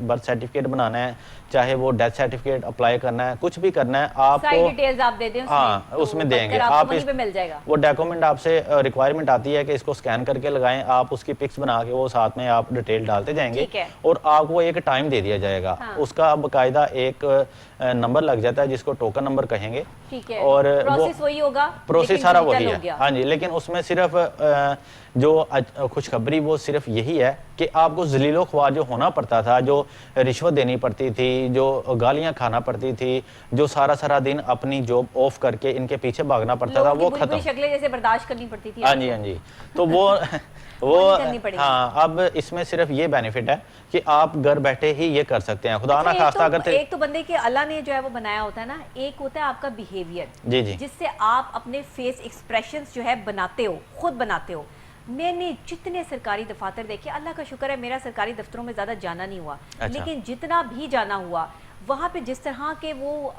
Birth certificate بنانا ہے, چاہے وہ ڈیتھ سرٹیفکیٹ اپلائی کرنا ہے, کچھ بھی کرنا ہے آپ ساری کو ڈیٹیلز آپ دے دیں ہاں اس میں دیں گے. آپ وہیں پہ مل جائے گا. وہ ڈاکومنٹ آپ سے ریکوائرمنٹ آتی ہے کہ اس کو سکین کر کے لگائیں, آپ اس کی پکس بنا کے وہ ساتھ میں آپ ڈیٹیل ڈالتے جائیں گے, اور آپ کو ایک ٹائم دے دیا جائے گا. اس کا باقاعدہ ایک نمبر لگ جاتا ہے جس کو ٹوکن نمبر کہیں گے, اور پروسیس وہی ہوگا, پروسیس سارا وہی ہے. ہاں جی, لیکن اس میں صرف جو خوشخبری وہ صرف یہی ہے کہ آپ کو ذلیل و خوار جو ہونا پڑتا تھا, جو رشوت دینی پڑتی تھی, جو گالیاں کھانا پڑتی تھی, جو سارا دن اپنی جاب آف کر کے ان کے پیچھے بھاگنا پڑتا تھا, وہ ختم. شکلیں جیسے برداشت کرنی پڑتی تھی. ہاں جی, تو وہ ہاں اب اس میں صرف یہ بینیفٹ ہے کہ آپ گھر بیٹھے ہی یہ کر سکتے ہیں. خدا نہ خواستہ اگر ایک تو بندے کے اللہ نے جو ہے وہ بنایا ہوتا ہے نا, ایک ہوتا ہے آپ کا بیہیویئر, جی جس سے آپ اپنے فیس ایکسپریشنز جو ہے بناتے ہو, خود بناتے ہو. میں نے جتنے سرکاری دفاتر دیکھے, اللہ کا شکر ہے میرا سرکاری دفتروں میں زیادہ جانا نہیں ہوا, لیکن جتنا بھی جانا ہوا وہاں پہ جس طرح کے وہ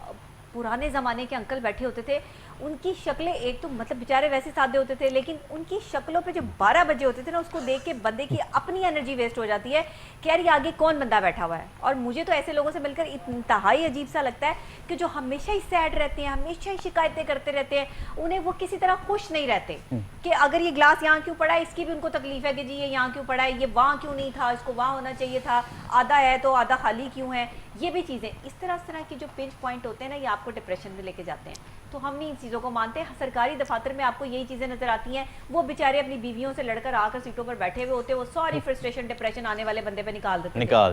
پرانے زمانے کے انکل بیٹھے ہوتے تھے, ان کی شکلیں ایک تو مطلب بیچارے ویسے سادے ہوتے تھے, لیکن ان کی شکلوں پہ جب 12 بجے ہوتے تھے نا, اس کو دیکھ کے بندے کی اپنی انرجی ویسٹ ہو جاتی ہے کہ یار یہ آگے کون بندہ بیٹھا ہوا ہے. اور مجھے تو ایسے لوگوں سے مل کر انتہائی عجیب سا لگتا ہے کہ جو ہمیشہ ہی سیڈ رہتے ہیں, ہمیشہ ہی شکایتیں کرتے رہتے ہیں, انہیں وہ کسی طرح خوش نہیں رہتے کہ اگر یہ گلاس یہاں کیوں پڑا ہے, اس کی بھی ان کو تکلیف ہے کہ جی یہ یہاں کیوں پڑا ہے, یہ وہاں کیوں نہیں تھا, اس کو وہاں ہونا چاہیے تھا, آدھا ہے تو آدھا خالی کیوں ہے. یہ بھی چیزیں اس طرح کی جو پنچ پوائنٹ ہوتے ہیں نا, یہ آپ کو ڈپریشن میں لے کے جاتے ہیں. تو ہم نہیں ان چیزوں کو مانتے. سرکاری دفاتر میں آپ کو یہی چیزیں نظر آتی ہیں, وہ بیچارے اپنی بیویوں سے لڑ کر آ کر سیٹوں پر بیٹھے ہوئے ہوتے ہیں, وہ ساری فرسٹریشن ڈپریشن آنے والے بندے پہ نکال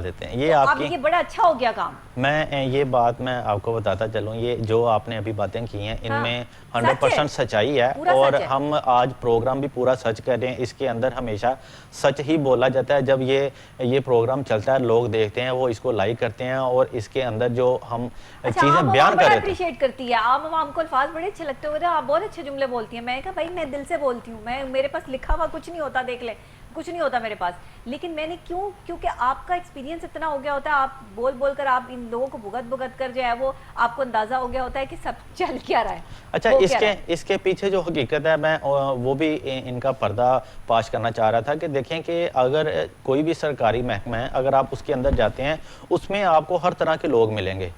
دیتے ہیں. یہ آپ کی یہ بڑا اچھا ہو گیا کام. میں یہ بات میں آپ کو بتاتا چلوں, یہ جو آپ نے ابھی باتیں کی ہیں ان میں 100% سچائی ہے, اور ہم آج پروگرام بھی پورا سچ کر رہے ہیں. اس کے اندر ہمیشہ سچ ہی بولا جاتا ہے. جب یہ پروگرام چلتا ہے, لوگ دیکھتے ہیں, وہ اس کو لائک کرتے ہیں, اور اس کے اندر جو ہم چیزیں بیان کر رہے ہیں اپریشیٹ کرتی ہے. عام کو الفاظ بڑے اچھے لگتے ہوئے, آپ بہت اچھے جملے بولتی ہیں. میں نے کہا بھائی میں دل سے بولتی ہوں, میرے پاس لکھا ہوا کچھ نہیں ہوتا, دیکھ لیں کچھ نہیں ہوتا میرے پاس, لیکن میں نے کیونکہ آپ کا ایکسپیرینس اتنا ہو گیا ہوتا ہے, آپ بول کر آپ ان لوگوں کو بھگت کر جو ہے وہ آپ کو اندازہ ہو گیا ہوتا ہے کہ سب چل کیا رہا ہے. اچھا, اس کے پیچھے جو حقیقت ہے, میں وہ بھی ان کا پردہ پاش کرنا چاہ رہا تھا کہ دیکھیں کہ اگر کوئی بھی سرکاری محکمہ ہے, اگر آپ اس کے اندر جاتے ہیں, اس میں آپ کو ہر طرح کے لوگ ملیں گے.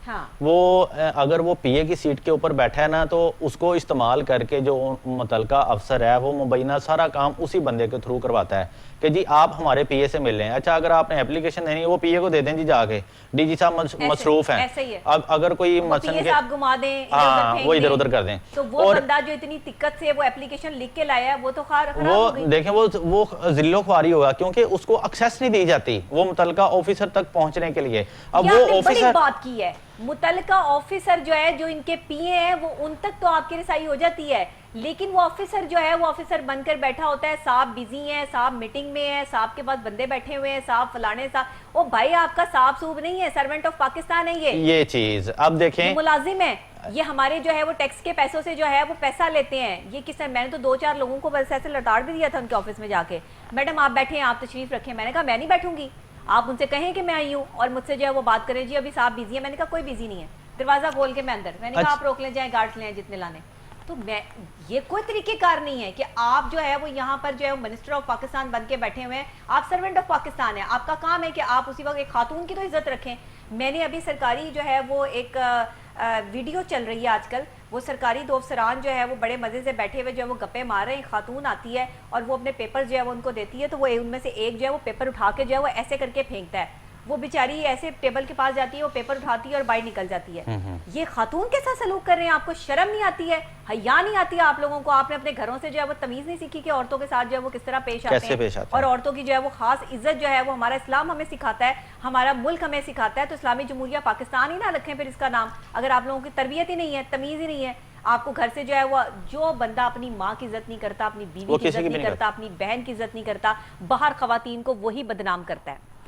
وہ اگر وہ پی اے کی سیٹ کے اوپر بیٹھا ہے نا, تو اس کو استعمال کر کے جو متعلقہ افسر ہے وہ مبینہ سارا کام اسی بندے کے تھرو کرواتا ہے کہ جی آپ ہمارے پی اے سے مل لیں. اچھا, اگر آپ نے اپلیکیشن دینی ہے, وہ پی اے کو دے دیں جی جا کے, ڈی جی صاحب مصروف ہیں, اگر کوئی مثلا آپ گھما دیں, وہ ادھر ادھر کر دیں. تو وہ بندہ جو اتنی دقت سے وہ اپلیکیشن لکھ کے لایا ہے, وہ تو وہ دیکھیں وہ ذل و خواری ہوگا, کیونکہ اس کو ایکسیس نہیں دی جاتی وہ متعلقہ آفیسر تک پہنچنے کے لیے. اب وہ آفیسر بات کی ہے, متعلقہ آفیسر جو ہے, جو ان کے پی اے ہیں, وہ ان تک تو آپ کی رسائی ہو جاتی ہے, لیکن وہ آفیسر جو ہے وہ آفیسر بن کر بیٹھا ہوتا ہے, صاحب بزی ہیں, صاحب میٹنگ میں ہیں, صاحب کے پاس بندے بیٹھے ہوئے ہیں, صاحب فلانے صاحب, او بھائی آپ کا صاحب صوب نہیں ہے, سرونٹ آف پاکستان ہے یہ چیز. اب دیکھیں ملازم ہے, یہ ہمارے جو ہے وہ ٹیکس کے پیسوں سے جو ہے وہ پیسہ لیتے ہیں. یہ کس طرح, میں نے تو 2-4 لوگوں کو بس ایسے لڑاڑ بھی دیا تھا ان کے آفس میں جا کے, میڈم آپ بیٹھے ہیں, آپ تشریف رکھیں. میں نے کہا میں نہیں بیٹھوں گی, آپ ان سے کہیں کہ میں آئی ہوں, اور مجھ سے جو ہے وہ بات کریں جی ابھی صاحب بزی ہے. میں نے کہا کوئی بزی نہیں ہے, دروازہ کھول کے میں اندر. میں نے کہا آپ روک لیں, جائیں گارڈز لیں جتنے لانے. تو یہ کوئی طریقہ کار نہیں ہے کہ آپ جو ہے وہ یہاں پر جو ہے منسٹر آف پاکستان بن کے بیٹھے ہوئے ہیں, آپ سرونٹ آف پاکستان ہیں. آپ کا کام ہے کہ آپ اسی وقت ایک خاتون کی تو عزت رکھیں. میں نے ابھی سرکاری جو ہے وہ ایک ویڈیو چل رہی ہے آج کل, وہ سرکاری 2 افسران جو ہے وہ بڑے مزے سے بیٹھے ہوئے جو ہے وہ گپے مار رہے ہیں. خاتون آتی ہے اور وہ اپنے پیپر جو ہے وہ ان کو دیتی ہے, تو وہ ان میں سے ایک جو ہے وہ پیپر اٹھا کے جو ہے وہ ایسے کر کے پھینکتا ہے. وہ بیچاری ایسے ٹیبل کے پاس جاتی ہے, وہ پیپر اٹھاتی ہے اور باہر نکل جاتی ہے. یہ خاتون کے ساتھ سلوک کر رہے ہیں, آپ کو شرم نہیں آتی ہے, حیا نہیں آتی ہے آپ لوگوں کو؟ آپ نے اپنے گھروں سے جو ہے وہ تمیز نہیں سیکھی کہ عورتوں کے ساتھ جو ہے وہ کس طرح پیش آتے ہیں, اور عورتوں کی جو ہے وہ خاص عزت جو ہے وہ ہمارا اسلام ہمیں سکھاتا ہے, ہمارا ملک ہمیں سکھاتا ہے. تو اسلامی جمہوریہ پاکستان ہی نہ رکھیں پھر اس کا نام, اگر آپ لوگوں کی تربیت ہی نہیں ہے, تمیز ہی نہیں ہے. آپ کو گھر سے جو ہے وہ جو بندہ اپنی ماں کی عزت نہیں کرتا, اپنی بیوی کی عزت نہیں کرتا, اپنی بہن کی عزت نہیں کرتا, باہر خواتین کو وہی بدنام کرتا ہے.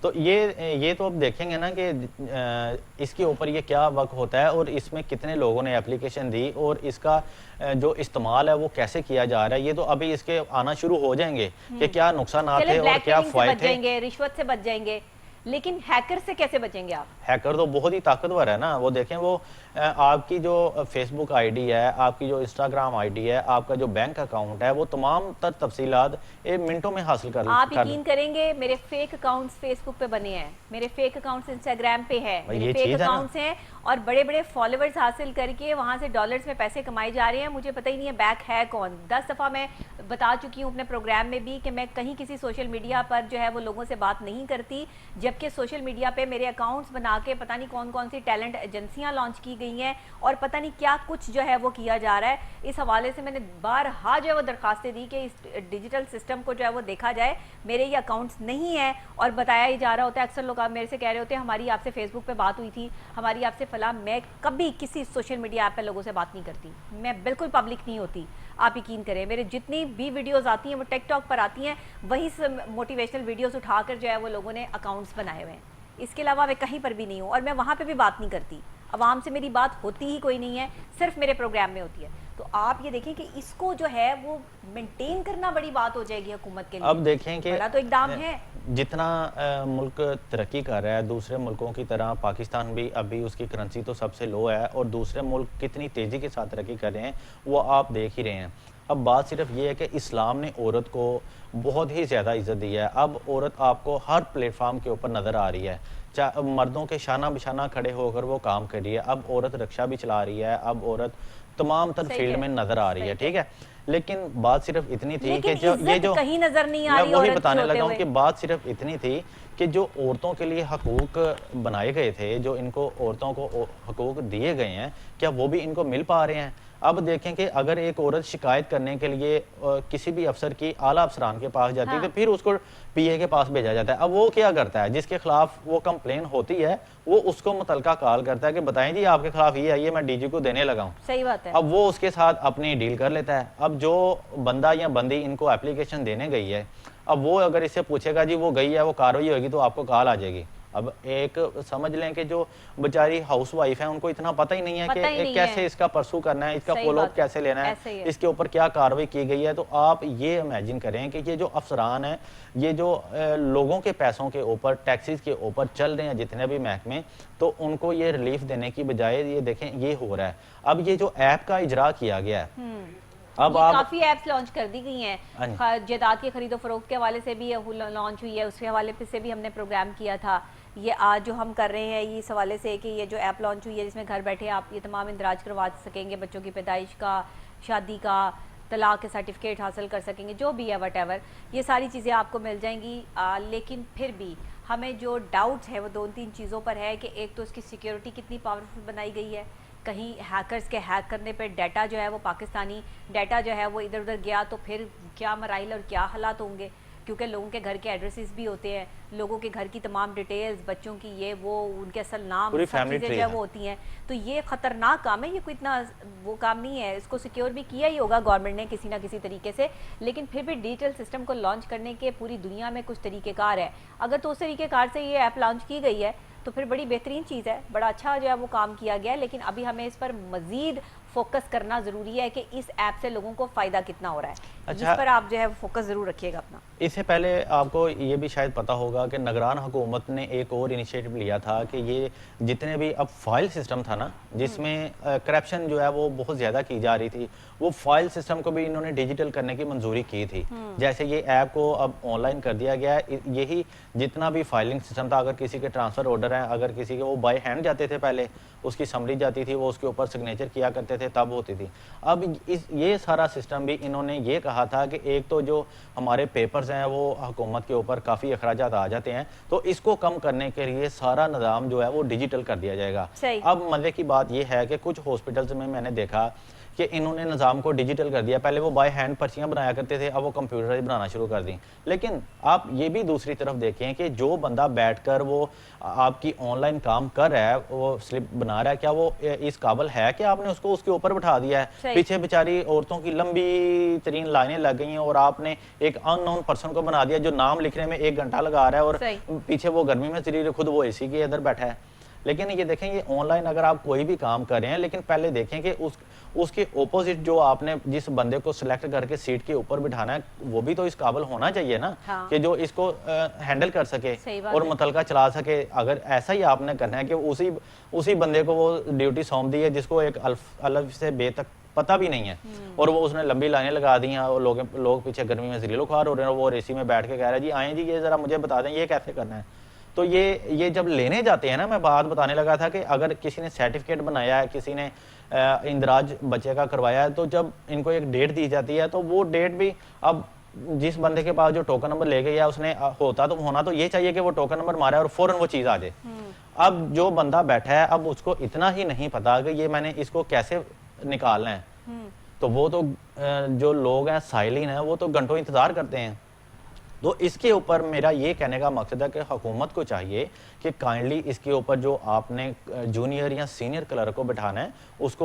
تو یہ تو اب دیکھیں گے نا کہ اس کے اوپر یہ کیا وقت ہوتا ہے اور اس میں کتنے لوگوں نے اپلیکیشن دی اور اس کا جو استعمال ہے وہ کیسے کیا جا رہا ہے. یہ تو ابھی اس کے آنا شروع ہو جائیں گے کہ کیا نقصانات ہیں اور کیا فوائد ہیں. رشوت سے بچ جائیں گے, لیکن ہیکر سے کیسے بچیں گے آپ؟ ہیکر تو بہت ہی طاقتور ہے نا. وہ دیکھیں وہ آپ کی جو فیس بک آئی ڈی ہے, آپ کی جو انسٹاگرام آئی ڈی ہے, آپ کا جو بینک اکاؤنٹ ہے, وہ تمام تر تفصیلات منٹوں میں حاصل کر آپ یقین کریں گے میرے فیک اکاؤنٹس فیس بک پہ بنے ہیں, میرے فیک اکاؤنٹس انسٹاگرام پہ ہے, میرے فیک اکاؤنٹس ہیں اور بڑے بڑے فالوورز حاصل کر کے وہاں سے ڈالرز میں پیسے کمائے جا رہے ہیں. مجھے پتہ ہی نہیں ہے بیک ہے کون. 10 دفعہ میں بتا چکی ہوں اپنے پروگرام میں بھی کہ میں کہیں کسی سوشل میڈیا پر جو ہے وہ لوگوں سے بات نہیں کرتی, جبکہ سوشل میڈیا پہ میرے اکاؤنٹس بنا کے پتہ نہیں کون کون سی ٹیلنٹ ایجنسیاں لانچ کی گئی ہیں اور پتہ نہیں کیا کچھ جو ہے وہ کیا جا رہا ہے. اس حوالے سے میں نے بارہا جو ہے وہ درخواستیں دی کہ اس ڈیجیٹل سسٹم کو جو ہے وہ دیکھا جائے. میرے یہ اکاؤنٹس نہیں ہیں اور بتایا ہی جا رہا ہوتا ہے. اکثر لوگ میرے سے کہہ رہے ہوتے ہیں ہماری آپ سے فیس بک پہ بات ہوئی تھی, ہماری آپ سے فلاں. میں کبھی کسی سوشل میڈیا ایپ پہ لوگوں سے بات نہیں کرتی, میں بالکل پبلک نہیں ہوتی. آپ یقین کریں میرے جتنی بھی ویڈیوز آتی ہیں وہ ٹک ٹاک پر آتی ہیں, وہیں سے موٹیویشنل ویڈیوز اٹھا کر جو ہے وہ لوگوں نے اکاؤنٹس بنائے ہوئے ہیں. اس کے علاوہ میں کہیں پر بھی نہیں ہوں اور میں وہاں پہ بھی بات نہیں کرتی. عوام سے میری بات ہوتی ہی کوئی نہیں ہے, صرف میرے پروگرام میں ہوتی ہے. تو آپ یہ دیکھیں کہ اس کو جو ہے وہ مینٹین کرنا بڑی بات ہو جائے گی حکومت کے لیے. اب دیکھیں کہ بڑا تو اقدام ہے. جتنا ملک ترقی کر رہا ہے دوسرے ملکوں کی طرح پاکستان بھی ابھی اس کی کرنسی تو سب سے لو ہے, اور دوسرے ملک کتنی تیزی کے ساتھ ترقی کر رہے ہیں وہ آپ دیکھ ہی رہے ہیں. اب بات صرف یہ ہے کہ اسلام نے عورت کو بہت ہی زیادہ عزت دی ہے. اب عورت آپ کو ہر پلیٹ فارم کے اوپر نظر آ رہی ہے, مردوں کے شانہ بشانہ کھڑے ہو کر وہ کام کر رہی ہے. اب عورت رکشہ بھی چلا رہی ہے, اب عورت تمام تر فیلڈ میں نظر آ رہی ہے. ٹھیک ہے, لیکن بات صرف اتنی تھی کہ یہ جو کہیں نظر نہیں آ رہی, میں وہی بتانے لگا ہوں کہ بات صرف اتنی تھی کہ جو عورتوں کے لیے حقوق بنائے گئے تھے, جو ان کو عورتوں کو حقوق دیے گئے ہیں, کیا وہ بھی ان کو مل پا رہے ہیں؟ اب دیکھیں کہ اگر ایک عورت شکایت کرنے کے لیے کسی بھی افسر کی اعلیٰ افسران کے پاس جاتی ہے تو پھر اس کو پی اے کے پاس بھیجا جاتا ہے. اب وہ کیا کرتا ہے, جس کے خلاف وہ کمپلین ہوتی ہے وہ اس کو متعلقہ کال کرتا ہے کہ بتائیں جی آپ کے خلاف یہ آئی ہے, میں ڈی جی کو دینے لگا ہوں. صحیح بات ہے. اب وہ اس کے ساتھ اپنی ڈیل کر لیتا ہے. اب جو بندہ یا بندی ان کو اپلیکیشن دینے گئی ہے, اب وہ اگر اس سے پوچھے گا جی وہ گئی ہے, وہ کارروائی ہوگی تو آپ کو کال آ جائے گی. اب ایک سمجھ لیں کہ جو بیچاری ہاؤس وائف ہے ان کو اتنا پتہ ہی نہیں ہے کہ کیسے اس کا پرسو کرنا ہے, اس کا فالو اپ کیسے لینا ہے, اس کے اوپر کیا کارروائی کی گئی ہے. تو آپ یہ امیجن کریں کہ یہ جو افسران ہیں, یہ جو لوگوں کے پیسوں کے اوپر ٹیکسز کے اوپر چل رہے ہیں جتنے بھی محکمے, تو ان کو یہ ریلیف دینے کی بجائے یہ دیکھیں یہ ہو رہا ہے. اب یہ جو ایپ کا اجرا کیا گیا ہے, اب کافی ایپس لانچ کر دی گئی ہیں, جائیداد کی خرید و فروخت کے حوالے سے بھی لانچ ہوئی ہے, اس کے حوالے سے بھی ہم نے پروگرام کیا تھا. یہ آج جو ہم کر رہے ہیں یہ اس حوالے سے کہ یہ جو ایپ لانچ ہوئی ہے جس میں گھر بیٹھے آپ یہ تمام اندراج کروا سکیں گے, بچوں کی پیدائش کا, شادی کا, طلاق کے سرٹیفکیٹ حاصل کر سکیں گے, جو بھی ہے وٹ ایور, یہ ساری چیزیں آپ کو مل جائیں گی. لیکن پھر بھی ہمیں جو ڈاؤٹس ہے وہ 2-3 چیزوں پر ہے کہ ایک تو اس کی سیکیورٹی کتنی پاورفل بنائی گئی ہے, کہیں ہیکرز کے ہیک کرنے پہ ڈیٹا جو ہے وہ پاکستانی ڈیٹا جو ہے وہ ادھر ادھر گیا تو پھر کیا مراحل اور کیا حالات ہوں گے, کیونکہ لوگوں کے گھر کے ایڈریسز بھی ہوتے ہیں, لوگوں کے گھر کی تمام ڈیٹیلز, بچوں کی یہ وہ ان کے اصل نام, سب چیزیں جو ہے وہ ہوتی ہیں. تو یہ خطرناک کام ہے, یہ کوئی اتنا وہ کام نہیں ہے. اس کو سیکیور بھی کیا ہی ہوگا گورنمنٹ نے کسی نہ کسی طریقے سے, لیکن پھر بھی ڈیجیٹل سسٹم کو لانچ کرنے کے پوری دنیا میں کچھ طریقہ کار ہے. اگر تو اس طریقہ کار سے یہ ایپ لانچ کی گئی ہے تو پھر بڑی بہترین چیز ہے, بڑا اچھا جو ہے وہ کام کیا گیا ہے. لیکن ابھی ہمیں اس پر مزید فوکس کرنا ضروری ہے کہ اس ایپ سے لوگوں کو فائدہ کتنا ہو رہا ہے, جس پر آپ جو ہے فوکس ضرور رکھیے گا اپنا. اس سے پہلے آپ کو یہ بھی شاید پتا ہوگا کہ نگران حکومت نے ایک اور انیشیٹو لیا تھا کہ یہ جتنے بھی اب فائل سسٹم تھا نا, جس میں کرپشن جو ہے وہ بہت زیادہ کی جا رہی تھی, وہ فائل سسٹم کو بھی انہوں نے ڈیجیٹل کرنے کی منظوری کی تھی. جیسے یہ ایپ کو اب آن لائن کر دیا گیا ہے, یہی جتنا بھی فائلنگ سسٹم تھا, اگر کسی کے ٹرانسفر آرڈر ہیں, اگر کسی کے وہ بائی ہینڈ جاتے تھے پہلے, اس کی سمری جاتی تھی, وہ اس کے اوپر سگنیچر کیا کرتے تھے, تب ہوتی تھی. اب یہ سارا سسٹم بھی انہوں نے یہ کہا تھا کہ ایک تو جو ہمارے پیپرز ہیں وہ حکومت کے اوپر کافی اخراجات آ جاتے ہیں, تو اس کو کم کرنے کے لیے سارا نظام جو ہے وہ ڈیجیٹل کر دیا جائے گا. اب مزے کی بات یہ ہے کہ کچھ ہاسپٹلز میں نے دیکھا کہ انہوں نے نظام کو ڈیجیٹل کر دیا. پہلے وہ بائی ہینڈ پرچیاں بنایا کرتے تھے, اب وہ کمپیوٹرائز بنانا شروع کر دیں. لیکن آپ یہ بھی دوسری طرف دیکھیں کہ جو بندہ بیٹھ کر وہ آپ کی آن لائن کام کر رہا ہے, وہ سلپ بنا رہا ہے, کیا وہ اس قابل ہے کہ آپ نے اس کو اس کے اوپر بٹھا دیا ہے؟ پیچھے بیچاری عورتوں کی لمبی ترین لائنیں لگ گئی ہیں اور آپ نے ایک ان نون پرسن کو بنا دیا جو نام لکھنے میں 1 گھنٹہ لگا رہا ہے, اور پیچھے وہ گرمی میں ذلیل خود وہ اسی کے ادھر بیٹھا ہے. لیکن یہ دیکھیں, یہ آن لائن اگر آپ کوئی بھی کام کر رہے ہیں, لیکن پہلے دیکھیں کہ اس کے اپوزٹ جو آپ نے جس بندے کو سلیکٹ کر کے سیٹ کے اوپر بٹھانا ہے, وہ بھی تو اس قابل ہونا چاہیے نا, کہ جو اس کو ہینڈل کر سکے اور متعلقہ چلا سکے. اگر ایسا ہی آپ نے کرنا ہے کہ اسی بندے کو وہ ڈیوٹی سونپ دی ہے جس کو ایک الف سے بے تک پتہ بھی نہیں ہے, اور وہ اس نے لمبی لائنیں لگا دی ہیں, اور لوگ پیچھے گرمی میں ذلیل و خوار ہو رہے ہیں, وہ اے سی میں بیٹھ کے کہہ رہا ہے جی آئیں جی یہ ذرا مجھے بتا دیں یہ کیسے کرنا ہے. تو یہ جب لینے جاتے ہیں نا, میں بات بتانے لگا تھا کہ اگر کسی نے سرٹیفکیٹ بنایا ہے, کسی نے اندراج بچے کا کروایا ہے, تو جب ان کو ایک ڈیٹ دی جاتی ہے تو وہ ڈیٹ بھی اب جس بندے کے پاس جو ٹوکن نمبر لے گیا اس نے ہونا تو یہ چاہیے کہ وہ ٹوکن نمبر مارے اور فوراً وہ چیز آ جائے. اب جو بندہ بیٹھا ہے, اب اس کو اتنا ہی نہیں پتا کہ یہ میں نے اس کو کیسے نکالنا ہے, تو وہ تو جو لوگ ہیں سائلین ہیں وہ تو گھنٹوں انتظار کرتے ہیں. تو اس کے اوپر میرا یہ کہنے کا مقصد ہے کہ حکومت کو چاہیے کہ کائنڈلی اس کے اوپر جو آپ نے جونیئر یا سینئر کلرک کو بٹھانا ہے اس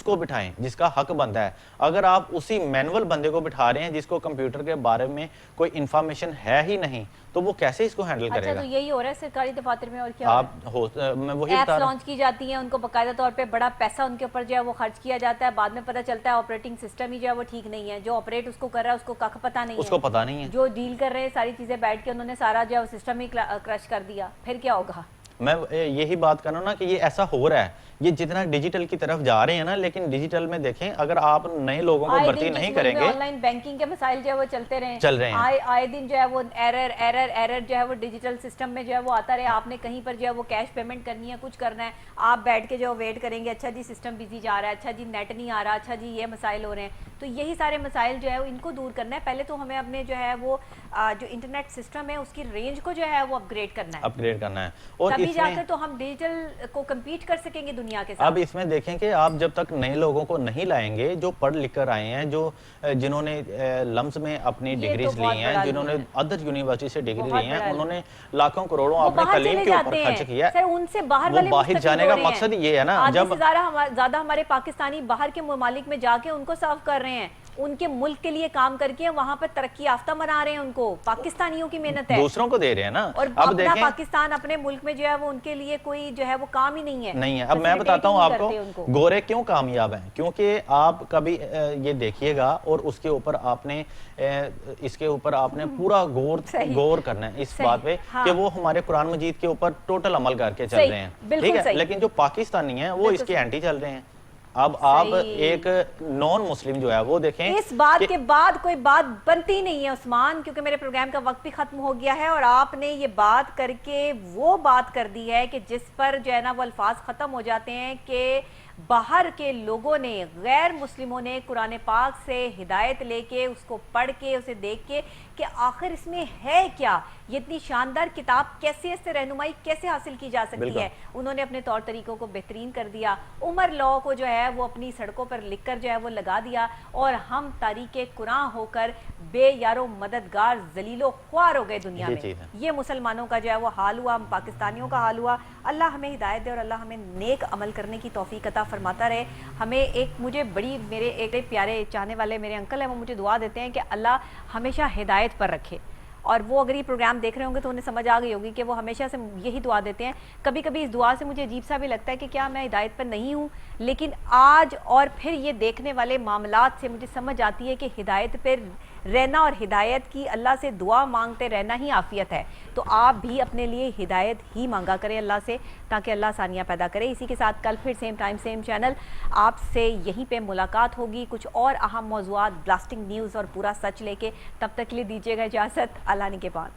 کو بٹھائیں جس کا حق بنتا ہے. اگر آپ اسی مینول بندے کو بٹھا رہے ہیں جس کو کمپیوٹر کے بارے میں کوئی انفارمیشن ہے ہی نہیں, تو وہ کیسے اس کو ہینڈل کرے گا؟ تو یہی ہو رہا ہے سرکاری دفاتر میں. اور کیا میں وہی بتا رہا ہوں, لانچ کی جاتی ہیں, ان کو باقاعدہ طور پہ بڑا پیسہ ان کے اوپر جو ہے وہ خرچ کیا جاتا ہے, بعد میں پتہ چلتا ہے آپریٹنگ سسٹم ہی جو ہے وہ ٹھیک نہیں ہے, جو آپریٹ اس کو کر رہا ہے اس کو کخ پتہ نہیں ہے, اس کو پتہ نہیں ہے, جو ڈیل کر رہے ہیں ساری چیزیں بیٹھ کے انہوں نے سارا جو ہے وہ سسٹم ہی کرش کر دیا, پھر کیا ہوگا؟ میں یہی بات کر رہا ہوں نا کہ یہ ایسا ہو رہا ہے, یہ جتنا ڈیجیٹل کی طرف جا رہے ہیں نا, لیکن ڈیجیٹل میں دیکھیں اگر آپ نئے لوگوں کو بھرتی نہیں کریں گے, آن لائن بینکنگ کے مسائل جو ہے وہ چل رہے ہیں آئے دن جو ہے وہ ایرر جو ہے وہ ڈیجیٹل سسٹم میں جو ہے وہ آتا رہے. آپ نے کہیں پر جو ہے وہ کیش پیمنٹ کرنی ہے, کچھ کرنا ہے, آپ بیٹھ کے جو ویٹ کریں گے, اچھا جی سسٹم بزی جا رہا ہے, اچھا جی نیٹ نہیں آ رہا, اچھا جی یہ مسائل ہو رہے ہیں. تو یہی سارے مسائل جو ہے ان کو دور کرنا ہے. پہلے تو ہمیں اپنے جو ہے وہ جو انٹرنیٹ سسٹم ہے اس کی رینج کو جو ہے وہ اپ گریڈ کرنا ہے, اور تبھی جا کر تو ہم ڈیجیٹل کو کمپیٹ کر سکیں گے دنیا کے ساتھ. اب اس میں دیکھیں کہ آپ جب تک نئے لوگوں کو نہیں لائیں گے جو پڑھ لکھ کر آئے ہیں, جنہوں نے لمز میں اپنی ڈگریز لی ہیں, جنہوں نے ادر یونیورسٹی سے ڈگری لی ہیں, انہوں نے لاکھوں کروڑوں اپنے تعلیم کے اوپر خرچ کیا ہے. ان سے باہر وہ باہر جانے کا مقصد یہ ہے نا, جب زیادہ ہمارے پاکستانی باہر کے ممالک میں جا کے ان کو سرو کر رہے ہیں, ان کے ملک کے لیے کام کر کے وہاں پر ترقی یافتہ بنا رہے ہیں, ان کو پاکستانیوں کی محنت ہے, دوسروں کو دے رہے ہیں نا. اور اپنا پاکستان اپنے ملک میں جو ہے وہ ان کے لیے کوئی جو ہے وہ کام ہی نہیں ہے. اب میں بتاتا ہوں آپ کو گورے کیوں کامیاب ہیں, کیونکہ آپ کبھی یہ دیکھیے گا اور اس کے اوپر آپ نے پورا غور کرنا ہے اس بات پہ کہ وہ ہمارے قرآن مجید کے اوپر ٹوٹل عمل کر کے چل رہے ہیں, ٹھیک ہے, لیکن جو پاکستانی ہیں وہ اس کے اینٹی چل رہے ہیں. اب آپ ایک نان مسلم جو ہے وہ دیکھیں, اس بات کے بعد کوئی بات بنتی نہیں ہے عثمان, کیونکہ میرے پروگرام کا وقت بھی ختم ہو گیا ہے, اور آپ نے یہ بات کر کے وہ بات کر دی ہے کہ جس پر جو ہے نا وہ الفاظ ختم ہو جاتے ہیں کہ باہر کے لوگوں نے, غیر مسلموں نے قرآن پاک سے ہدایت لے کے اس کو پڑھ کے اسے دیکھ کے کہ آخر اس میں ہے کیا, یہ اتنی شاندار کتاب کیسے, اس سے رہنمائی کیسے حاصل کی جا سکتی ہے. انہوں نے اپنے طور طریقوں کو بہترین کر دیا, عمر لاء کو جو ہے وہ اپنی سڑکوں پر لکھ کر جو ہے وہ لگا دیا, اور ہم تاریک قرآن ہو کر بے یارو مددگار ذلیل و خوار ہو گئے دنیا میں. یہ مسلمانوں کا جو ہے وہ حال ہوا, ہم پاکستانیوں کا حال ہوا. اللہ ہمیں ہدایت دے اور اللہ ہمیں نیک عمل کرنے کی توفیق عطا فرماتا رہے. ہمیں مجھے میرے ایک پیارے چاہنے والے میرے انکل ہیں, وہ مجھے دعا دیتے ہیں کہ اللہ ہمیشہ ہدایت پر رکھے, اور وہ اگر یہ پروگرام دیکھ رہے ہوں گے تو انہیں سمجھ آ گئی ہوگی کہ وہ ہمیشہ سے یہی دعا دیتے ہیں. کبھی کبھی اس دعا سے مجھے عجیب سا بھی لگتا ہے کہ کیا میں ہدایت پر نہیں ہوں, لیکن آج اور پھر یہ دیکھنے والے معاملات سے مجھے سمجھ آتی ہے کہ ہدایت پر رہنا اور ہدایت کی اللہ سے دعا مانگتے رہنا ہی عافیت ہے. تو آپ بھی اپنے لیے ہدایت ہی مانگا کریں اللہ سے, تاکہ اللہ آسانیاں پیدا کرے. اسی کے ساتھ کل پھر سیم ٹائم سیم چینل آپ سے یہیں پہ ملاقات ہوگی, کچھ اور اہم موضوعات, بلاسٹنگ نیوز اور پورا سچ لے کے. تب تک کے لیے دیجیے گا اجازت, اللہ نے کے بعد.